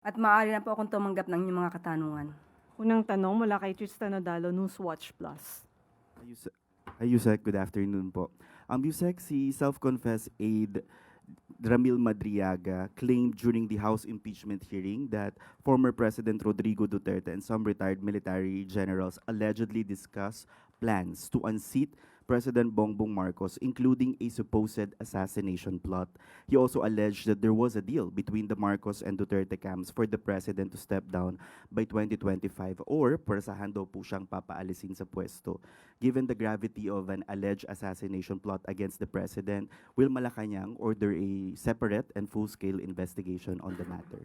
At maaari na po akong tumanggap ng inyong mga katanungan. Unang tanong mula kay Tristan Odalo, Newswatch Plus. Yusek, good afternoon po. Yusek, si self-confessed aide Ramil Madriaga claimed during the House impeachment hearing that former President Rodrigo Duterte and some retired military generals allegedly discussed plans to unseat President Bongbong Marcos, including a supposed assassination plot. He also alleged that there was a deal between the Marcos and Duterte camps for the president to step down by 2025 or pwersahan daw po siyang papaalisin sa pwesto. Given the gravity of an alleged assassination plot against the president, will Malacanang order a separate and full-scale investigation on the matter?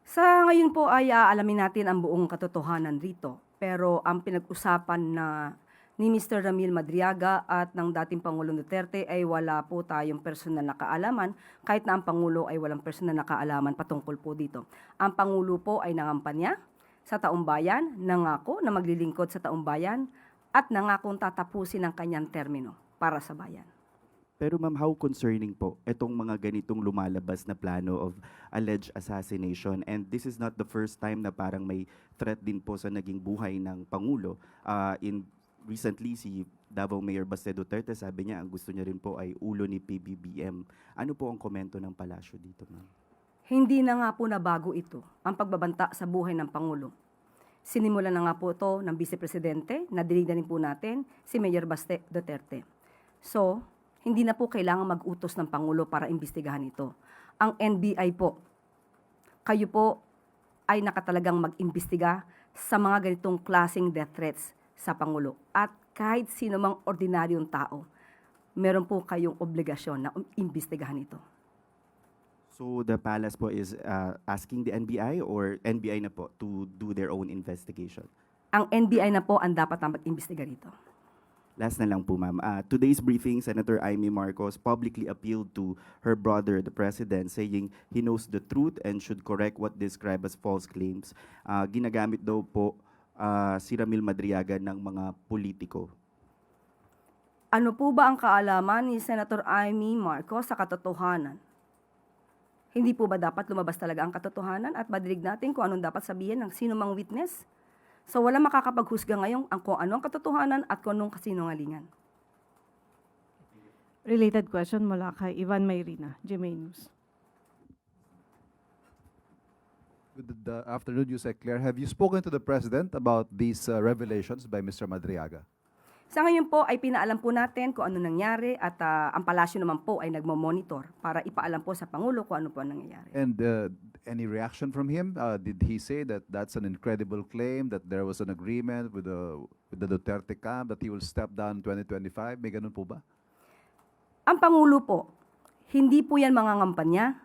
Sa ngayon po ay aalamin natin ang buong katotohanan rito. Pero ang pinag-usapan na ni Mr. Ramil Madriaga at ng dating Pangulong Duterte ay wala po tayong personal na kaalaman, kahit na ang Pangulo ay walang personal na kaalaman patungkol po dito. Ang Pangulo po ay nangampanya sa taumbayan, nangako na maglilingkod sa taumbayan at nangakong tatapusin ang kanyang termino para sa bayan. Pero ma'am, how concerning po itong mga ganitong lumalabas na plano of alleged assassination? And this is not the first time na parang may threat din po sa naging buhay ng Pangulo. Recently, si Davao Mayor Baste Duterte, sabi niya ang gusto niya rin po ay ulo ni PBBM. Ano po ang komento ng palasyo dito, ma'am? Hindi na nga po nabago ito, ang pagbabanta sa buhay ng Pangulo. Sinimulan na nga po ito ng Vice Presidente, nadinig na rin po natin, si Mayor Baste Duterte. So, hindi na po kailangan mag-utos ng Pangulo para imbestigahan ito. Ang NBI po, kayo po ay nakatalagang mag-imbestiga sa mga ganitong klaseng death threats sa Pangulo. At kahit sino mang ordinaryong tao, meron po kayong obligasyon na imbestigahan ito. So the palace po is asking the NBI or NBI na po to do their own investigation? Ang NBI na po ang dapat na mag-imbestiga rito. Last na lang po, ma'am. Today's briefing, Senator Amy Marcos publicly appealed to her brother, the president, saying he knows the truth and should correct what described as false claims. Ginagamit daw po si Ramil Madriaga ng mga politiko. Ano po ba ang kaalaman ni Senator Amy Marcos sa katotohanan? Hindi po ba dapat lumabas talaga ang katotohanan at madinig natin kung anong dapat sabihin ng sino mang witness? So wala makakapaghusga ngayon kung ano ang katotohanan at kung anong kasinungalingan. Related question mula kay Ivan Mayrina, GMA News. Good afternoon, Yusek Claire. Have you spoken to the President about these revelations by Mr. Madriaga? Sa ngayon po ay pinaalam po natin kung ano nangyari at ang palasyo naman po ay nagmo-monitor para ipaalam po sa Pangulo kung ano po ang nangyayari. And any reaction from him? Did he say that that's an incredible claim, that there was an agreement with the Duterte camp, that he will step down in 2025? May ganun po ba? Ang Pangulo po, hindi po yan mga ngampanya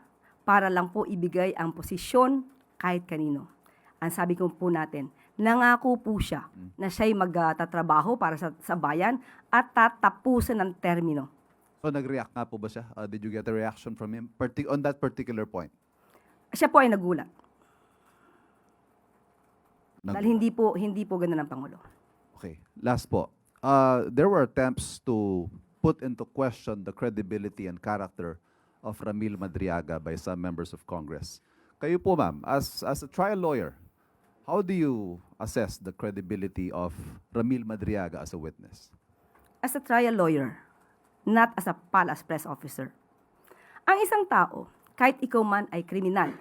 para lang po ibigay ang posisyon kahit kanino. Ang sabi ko po natin, nangako po siya na siya'y magtatrabaho para sa bayan at tatapusin ang termino. So nag-react nga po ba siya? Did you get a reaction from him on that particular point? Siya po ay nagulat. Dahil hindi po ganun ang Pangulo. Okay. Last po. There were attempts to put into question the credibility and character of Ramil Madriaga by some members of Congress. Kayo po, ma'am, as a trial lawyer, how do you assess the credibility of Ramil Madriaga as a witness? As a trial lawyer, not as a palace press officer. Ang isang tao, kahit ikaw man ay kriminal,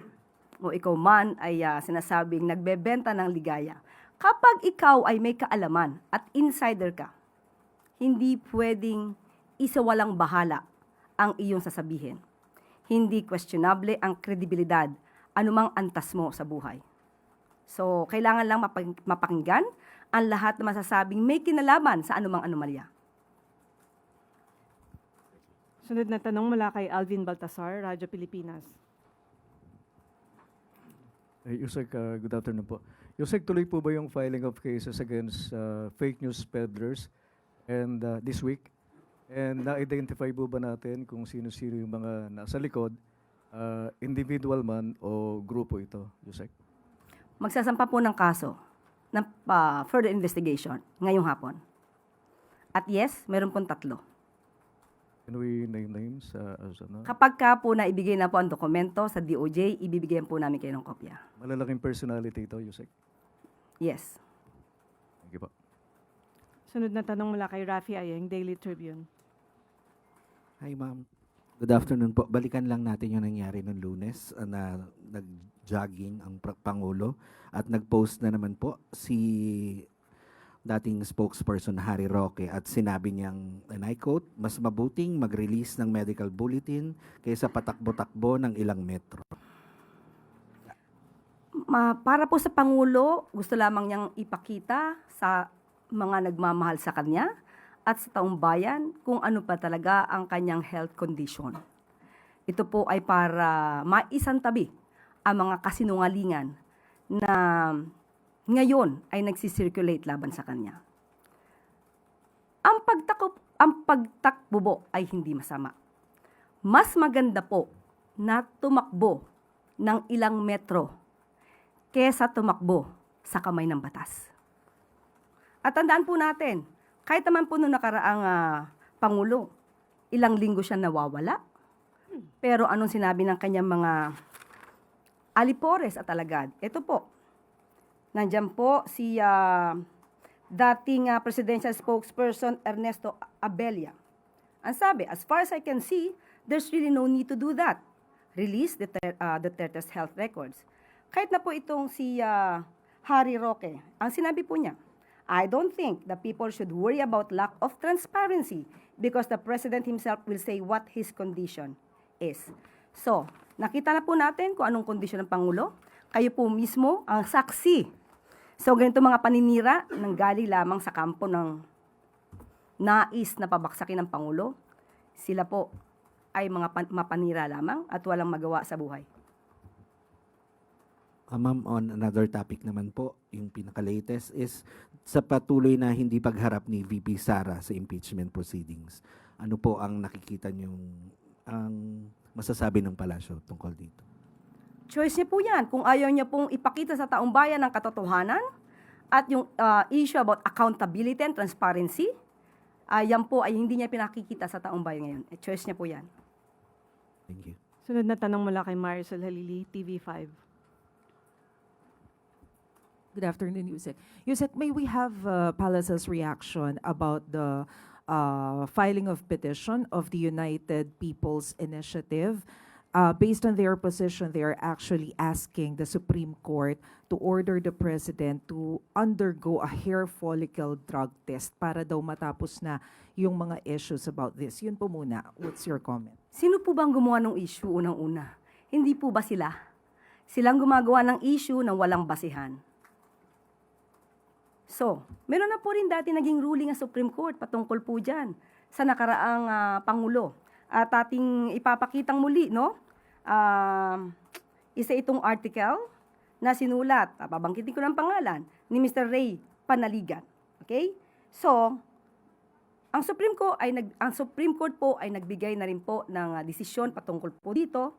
o ikaw man ay sinasabing nagbebenta ng ligaya, kapag ikaw ay may kaalaman at insider ka, hindi pwedeng isawalang bahala ang iyong sasabihin. Hindi questionable ang kredibilidad anumang antas mo sa buhay. So, kailangan lang mapakinggan ang lahat na masasabing may kinalaman sa anumang anomalya. Sunod na tanong mula kay Alvin Baltasar, Radyo Pilipinas. Yusek, good afternoon po. Yusek, tuloy po ba yung filing of cases against fake news peddlers and this week? And na-identify po ba natin kung sino-sino yung mga nasa likod, individual man o grupo ito, Yusek? Magsasampa po ng kaso ng further investigation ngayong hapon. At yes, meron pong 3. Can we name names as ano? Kapag ka po na ibigay na po ang dokumento sa DOJ, ibibigyan po namin kayo ng kopya. Malalaking personality ito, Yusek. Yes. Thank you po. Sunod na tanong mula kay Rafi Ayeng, Daily Tribune. Hi, ma'am. Good afternoon po. Balikan lang natin yung nangyari noong Lunes na nag-jogging ang Pangulo at nag-post na naman po si dating spokesperson Harry Roque at sinabi niyang, and I quote, mas mabuting mag-release ng medical bulletin kaysa patakbo-takbo ng ilang metro. Para po sa Pangulo, gusto lamang niyang ipakita sa mga nagmamahal sa kanya at sa taong bayan kung ano pa talaga ang kanyang health condition. Ito po ay para maisantabi ang mga kasinungalingan na ngayon ay nagsisirculate laban sa kanya. Ang pagtakbo po ay hindi masama. Mas maganda po na tumakbo ng ilang metro kesa tumakbo sa kamay ng batas. At tandaan po natin, kahit naman po noong nakaraang Pangulo, ilang linggo siya nawawala. Pero anong sinabi ng kanyang mga alipores at alagad? Ito po, nandiyan po si dating presidential spokesperson Ernesto Abella. Ang sabi, as far as I can see, there's really no need to do that. Release Duterte's health records. Kahit na po itong si Harry Roque, ang sinabi po niya, I don't think the people should worry about lack of transparency because the president himself will say what his condition is. So, nakita na po natin kung anong kondisyon ng Pangulo. Kayo po mismo ang saksi. So, ganito mga paninira nang galing lamang sa kampo ng nais na pabaksakin ng Pangulo. Sila po ay mga mapanira lamang at walang magawa sa buhay. Ma'am, on another topic naman po, yung pinaka-latest is sa patuloy na hindi pagharap ni VP Sara sa impeachment proceedings. Ano po ang nakikita niyong ang masasabi ng palasyo tungkol dito? Choice niya po yan. Kung ayaw niya pong ipakita sa taong bayan ang katotohanan at yung issue about accountability and transparency, yan po ay hindi niya pinakikita sa taong bayan ngayon. Choice niya po yan. Thank you. Sunod na tanong mula kay Marisol Halili, TV5. Good afternoon, Yusek. Yusek, may we have Palace's reaction about the filing of petition of the United People's Initiative? Based on their position, they are actually asking the Supreme Court to order the President to undergo a hair follicle drug test para daw matapos na yung mga issues about this. Yun po muna. What's your comment? Sino po bang gumawa ng issue unang-una? Hindi po ba sila? Silang gumagawa ng issue ng walang basihan. So, meron na po rin dati naging ruling ng Supreme Court patungkol po dyan sa nakaraang Pangulo. At ating ipapakitang muli, no? Isa itong article na sinulat, babangkitin ko ng pangalan, ni Mr. Ray Panaligan. Okay? So, ang Supreme Court po ay nagbigay na rin po ng desisyon patungkol po dito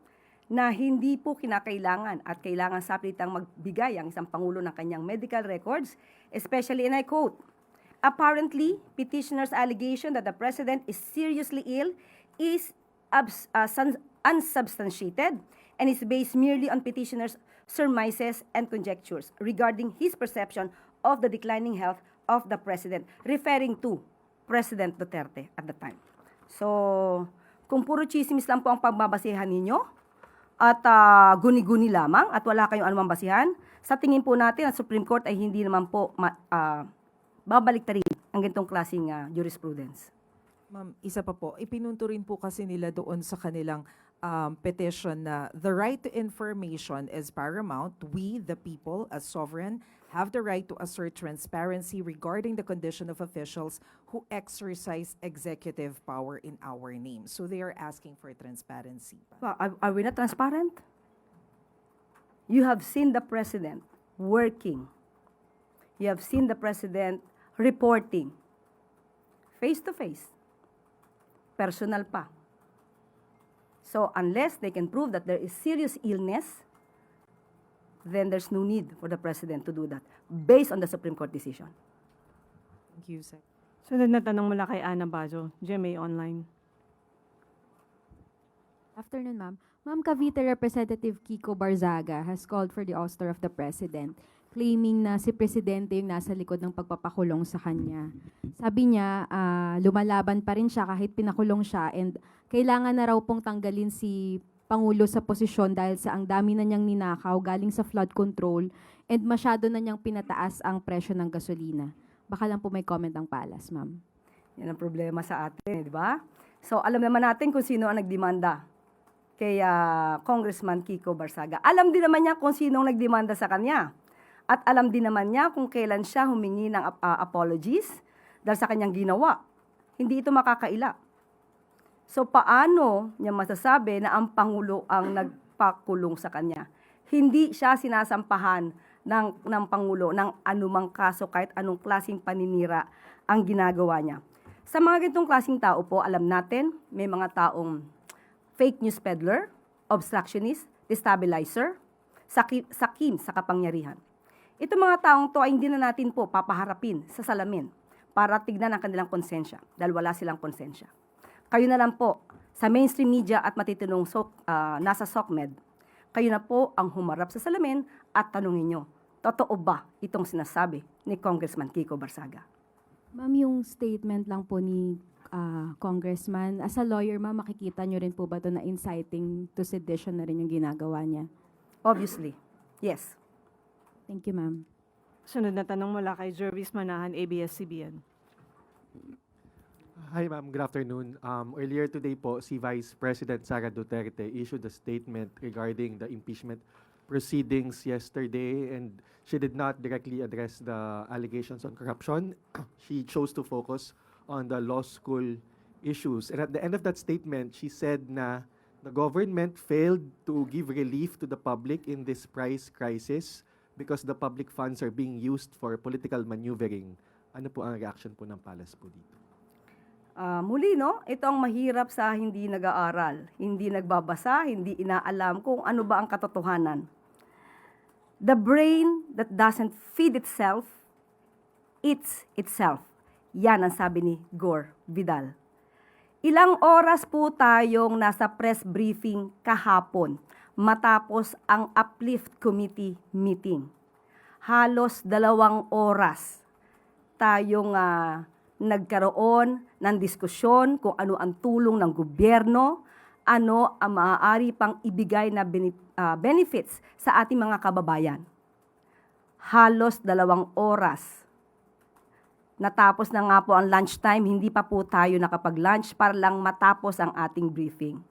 na hindi po kinakailangan at kailangan sapilitang magbigay ang isang Pangulo ng kanyang medical records, especially, and I quote, apparently, petitioner's allegation that the President is seriously ill is unsubstantiated and is based merely on petitioner's surmises and conjectures regarding his perception of the declining health of the President, referring to President Duterte at the time. So, kung puro chismis lang po ang pagbabasehan ninyo, at guni-guni lamang at wala kayong anumang basihan, sa tingin po natin ang Supreme Court ay hindi naman po babaliktarin ang ganitong klaseng jurisprudence. Ma'am, isa pa po, ipinunto rin po kasi nila doon sa kanilang petition na the right to information is paramount. We, the people, as sovereign, have the right to assert transparency regarding the condition of officials who exercise executive power in our name. So they are asking for transparency. Well, are we not transparent? You have seen the President working. You have seen the President reporting face-to-face. Personal pa. So unless they can prove that there is serious illness, then there's no need for the President to do that based on the Supreme Court decision. Thank you, Sec. Sunod na tanong mula kay Ana Bazo, GMA Online. Afternoon, ma'am. Ma'am, Cavite Representative Kiko Barzaga has called for the ouster of the President, claiming na si Presidente yung nasa likod ng pagpapakulong sa kanya. Sabi niya, lumalaban pa rin siya kahit pinakulong siya and kailangan na raw pong tanggalin si Pangulo sa posisyon dahil sa ang dami na niyang ninakaw galing sa flood control and masyado na niyang pinataas ang presyo ng gasolina. Baka lang po may comment ang palas, ma'am. Yan ang problema sa atin, di ba? So, alam naman natin kung sino ang nagdemanda kay Congressman Kiko Barzaga. Alam din naman niya kung sino ang nagdemanda sa kanya. At alam din naman niya kung kailan siya humingi ng apologies dahil sa kanyang ginawa. Hindi ito makakaila. So, paano niya masasabi na ang Pangulo ang nagpakulong sa kanya? Hindi siya sinasampahan ng Pangulo ng anumang kaso kahit anong klaseng paninira ang ginagawa niya. Sa mga ganitong klaseng tao po, alam natin, may mga taong fake news peddler, obstructionist, destabilizer, sakim sa kapangyarihan. Ito mga taong to ay hindi na natin po papaharapin sa salamin para tignan ang kanilang konsensya dahil wala silang konsensya. Kayo na lang po sa mainstream media at matitinong nasa SOCMED, kayo na po ang humarap sa salamin at tanungin nyo, totoo ba itong sinasabi ni Congressman Kiko Barzaga? Ma'am, yung statement lang po ni Congressman, as a lawyer, ma'am, makikita nyo rin po ba ito na inciting to sedition na rin yung ginagawa niya? Obviously, yes. Thank you, ma'am. Sunod na tanong mula kay Jervis Manahan, ABS-CBN. Hi ma'am, good afternoon. Earlier today po, si Vice President Sara Duterte issued a statement regarding the impeachment proceedings yesterday, and she did not directly address the allegations on corruption. She chose to focus on the law school issues. And at the end of that statement, she said na the government failed to give relief to the public in this price crisis because the public funds are being used for political maneuvering. Ano po ang reaction po ng Palace po dito? Muli, no? Ito ang mahirap sa hindi nag-aaral, hindi nagbabasa, hindi inaalam kung ano ba ang katotohanan. The brain that doesn't feed itself, eats itself. Yan ang sabi ni Gore Vidal. Ilang oras po tayong nasa press briefing kahapon matapos ang Uplift Committee meeting. Halos 2 oras tayong nagkaroon ng diskusyon kung ano ang tulong ng gobyerno, ano ang maaari pang ibigay na benefits sa ating mga kababayan. Halos 2 oras. Natapos na nga po ang lunchtime, hindi pa po tayo nakapag-lunch para lang matapos ang ating briefing.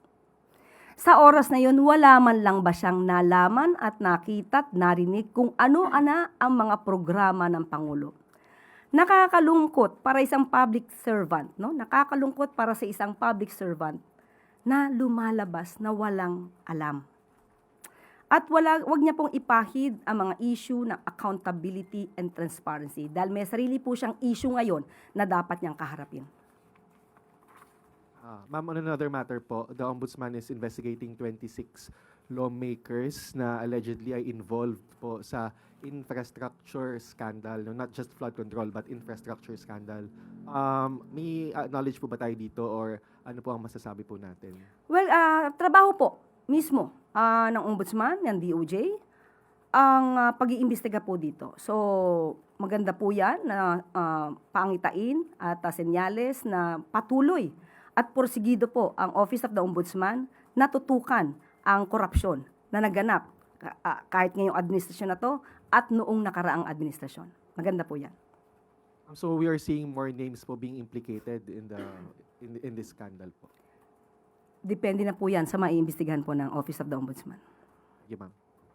Sa oras na yun, wala man lang ba siyang nalaman at nakita at narinig kung ano-ana ang mga programa ng Pangulo. Nakakalungkot para isang public servant, no? Nakakalungkot para sa isang public servant na lumalabas na walang alam. At wag niya pong ipahid ang mga issue ng accountability and transparency dahil may sarili po siyang issue ngayon na dapat niyang kaharapin. Ma'am, on another matter po, the Ombudsman is investigating 26 lawmakers na allegedly ay involved po sa infrastructure scandal, no? Not just flood control but infrastructure scandal. May knowledge po ba tayo dito or ano po ang masasabi po natin? Well, trabaho po mismo ng Ombudsman, ng DOJ, ang pag-iimbestiga po dito. So, maganda po yan na pangitain at senyales na patuloy at porsigido po ang Office of the Ombudsman na tutukan ang korupsyon na naganap kahit ngayong administrasyon na to at noong nakaraang administrasyon. Maganda po yan. So we are seeing more names po being implicated in this scandal po. Depende na po yan sa maiimbestigahan po ng Office of the Ombudsman. Thank you, ma'am.